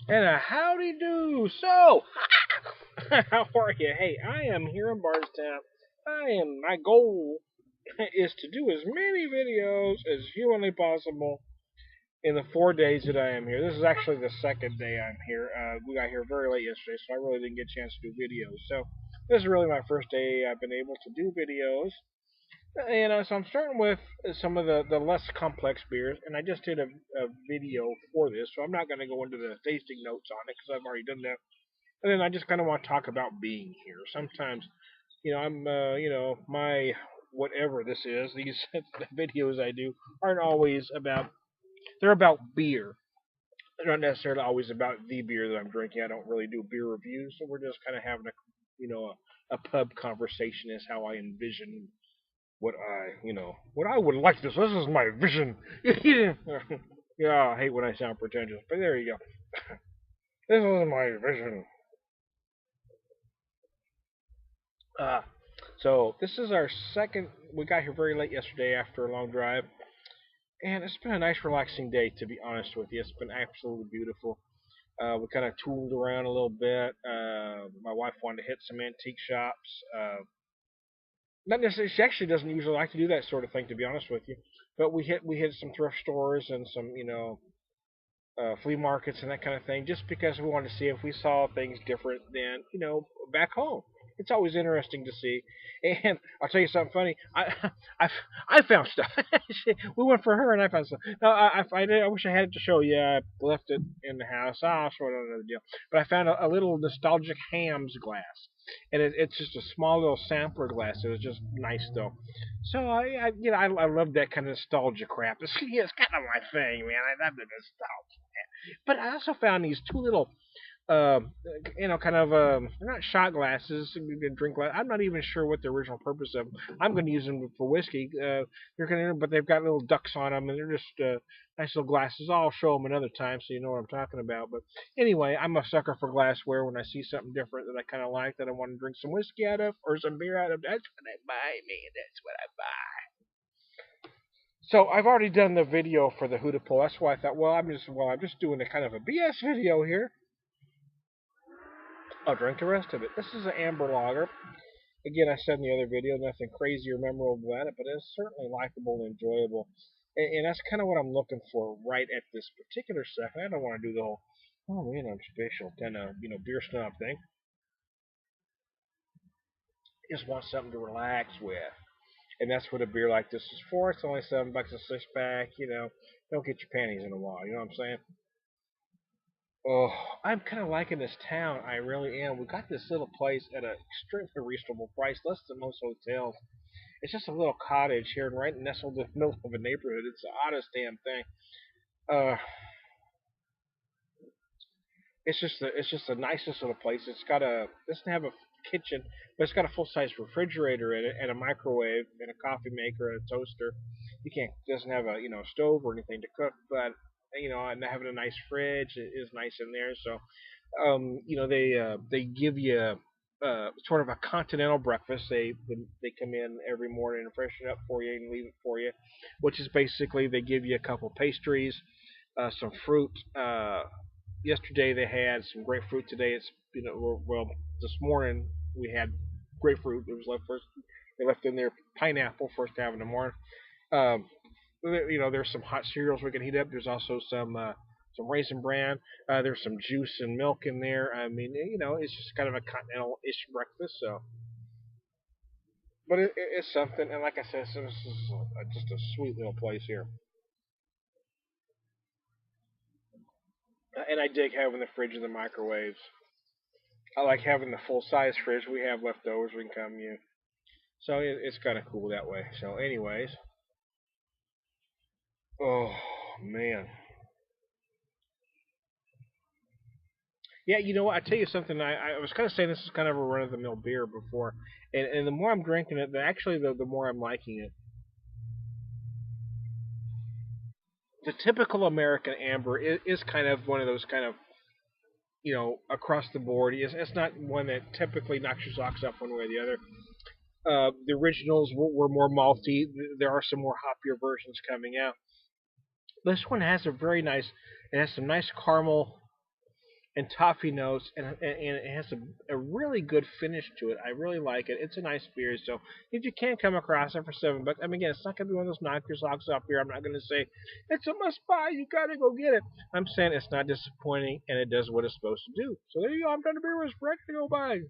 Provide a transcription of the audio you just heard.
And a howdy do. So, how are you? Hey, I am here in Bardstown. My goal is to do as many videos as humanly possible in the 4 days that I am here. This is actually the second day I'm here. We got here very late yesterday, so I really didn't get a chance to do videos. So, this is really my first day I've been able to do videos. And so I'm starting with some of the less complex beers, and I just did a video for this, so I'm not going to go into the tasting notes on it because I've already done that. And then I just kind of want to talk about being here. Sometimes, my whatever this is, these videos I do aren't always about. They're about beer. They're not necessarily always about the beer that I'm drinking. I don't really do beer reviews, so we're just kind of having a pub conversation is how I envision what I would like this. This is my vision. Yeah, I hate when I sound pretentious, but there you go. This is my vision. Uh, so this is our second. We got here very late yesterday after a long drive, and it's been a nice, relaxing day. To be honest with you, it's been absolutely beautiful. We kind of tooled around a little bit. My wife wanted to hit some antique shops. Not necessarily. She actually doesn't usually like to do that sort of thing, to be honest with you. But we hit some thrift stores and some flea markets and that kind of thing, just because we wanted to see if we saw things different than back home. It's always interesting to see. And I'll tell you something funny. I, I found stuff. We went for her, and I found stuff. No, I wish I had it to show you. I left it in the house. I'll show it another deal. But I found a little nostalgic hams glass, and it's just a small little sampler glass. It was just nice though. So I love that kind of nostalgia crap. It's kind of my thing, man. I love the nostalgia. But I also found these two little, uh, kind of they're not shot glasses, drink glass. I'm not even sure what the original purpose of them. I'm going to use them for whiskey. But they've got little ducks on them, and they're just nice little glasses. I'll show them another time so you know what I'm talking about. But anyway, I'm a sucker for glassware. When I see something different that I kind of like, that I want to drink some whiskey out of or some beer out of, that's what I buy, man. That's what I buy. So I've already done the video for the Hudepohl. That's why I thought, I'm just doing a kind of a BS video here. I'll drink the rest of it. This is an amber lager. Again, I said in the other video, nothing crazy or memorable about it, but it's certainly likable and enjoyable. And that's kind of what I'm looking for right at this particular second. I don't want to do the whole, oh man, I'm special kind of beer snob thing. I just want something to relax with. And that's what a beer like this is for. It's only $7 a six pack. Don't get your panties in a wad. You know what I'm saying? Oh, I'm kind of liking this town. I really am. We got this little place at an extremely reasonable price, less than most hotels. It's just a little cottage here, and right nestled in the middle of a neighborhood. It's the oddest damn thing. Uh, it's just the nicest little place. Doesn't have a kitchen, but it's got a full size refrigerator in it, and a microwave, and a coffee maker, and a toaster. You can't doesn't have a stove or anything to cook, but and having a nice fridge is nice in there. So they give you sort of a continental breakfast. They come in every morning and freshen it up for you and leave it for you, which is basically they give you a couple pastries, some fruit. Yesterday they had some grapefruit. Today it's this morning we had grapefruit. It was left first. They left in there pineapple first time in the morning. Um, there's some hot cereals we can heat up. There's also some raisin bran. There's some juice and milk in there. I mean, it's just kind of a continental-ish breakfast. So, but it's something. And like I said, so this is just a sweet little place here. And I dig having the fridge and the microwaves. I like having the full-size fridge. We have leftovers. We can come use. So it's kind of cool that way. So, anyways, oh man, yeah, you know what? I tell you something. I was kind of saying this is kind of a run of the mill beer before, and the more I'm drinking it, the more I'm liking it. The typical American amber is kind of one of those kind of across the board. It's not one that typically knocks your socks off one way or the other. The originals were more malty. There are some more hoppier versions coming out. This one has a very nice. It has some nice caramel and toffee notes, and it has a really good finish to it. I really like it. It's a nice beer, so if you can come across it for $7, I mean, again, it's not gonna be one of those knock your socks off beer. I'm not gonna say it's a must buy. You gotta go get it. I'm saying it's not disappointing and it does what it's supposed to do. So there you go. I'm done. The beer was ready to go buy.